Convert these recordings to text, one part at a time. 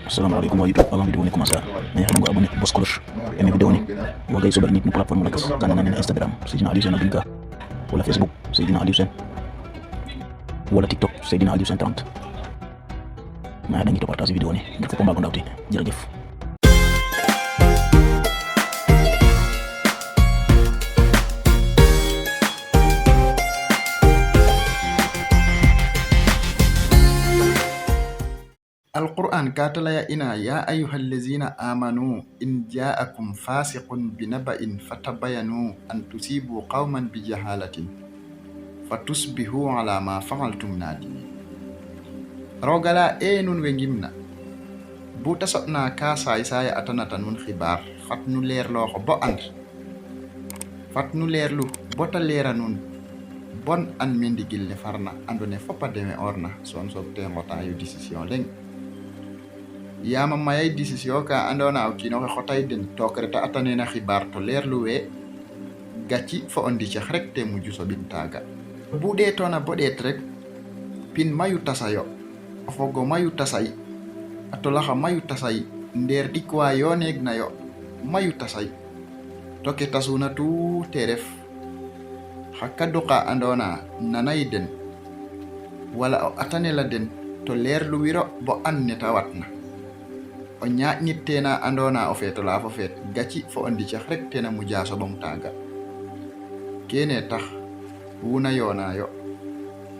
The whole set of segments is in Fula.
Assalamualaikum wa YouTube. Avant vidéo ni commencer na yakhna go abonné bos cloche aimé vidéo ni wa gay sobar nit ni plateforme lakas kana na Instagram Seydina Aliou Sène Abinka wala Facebook Seydina Aliou Sène wala TikTok Seydina Aliou Sène 30 ma dañu to partager vidéo ni ngir ko mbago ndawti jërëjëf. القرآن كاتلا إنا يا أيها الذين آمنوا إن جاءكم فاسق بنبأ فتبينوا أن تصيبوا قوما بجهالة فتصبحوا على ما فعلتم نادمين. روغلا إنون وينجمنا بوتا سبنا كاسا إسايا أتنا تنون خبار فاتنو لير لوخ بو أند فاتنو لير لو بوتا ليرانون بون أن مندي جيل فرنا أندوني فوبا ديمي أورنا سوان سوبتي موتا يو ديسيسيون لين yama mayay décision ka andona o kino ko xotay den tokreta atanena xibar to leer luwe gacci fo ondi ci rek te mu juso bin taga bude tona bode trek pin mayu tasayo fogo mayu tasay atola xa mayu tasay nder dikwa yonek na yo mayu tasay toke tasuna tu teref hakado ka andona nanay den wala atanela den to leer luwiro bo anne tawatna o ñaƴnittena andona o feeto la fo feet gacci fo ondi ceex rek tena mu jaaso bom taga kene tax wuna yona yo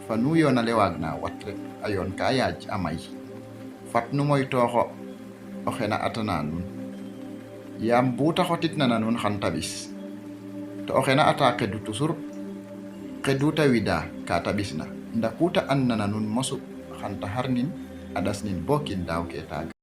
fa nu yona le wagna wat rek a yon ka yaaj a may fat nu moy toxo o xena atana nun yam bu taxotit na nun xan tabis to o xena ata xedu toujours xedu ta wida ka tabisna ndakuta annana nun mosu xan ta harnin adasnin bokin daw ke taga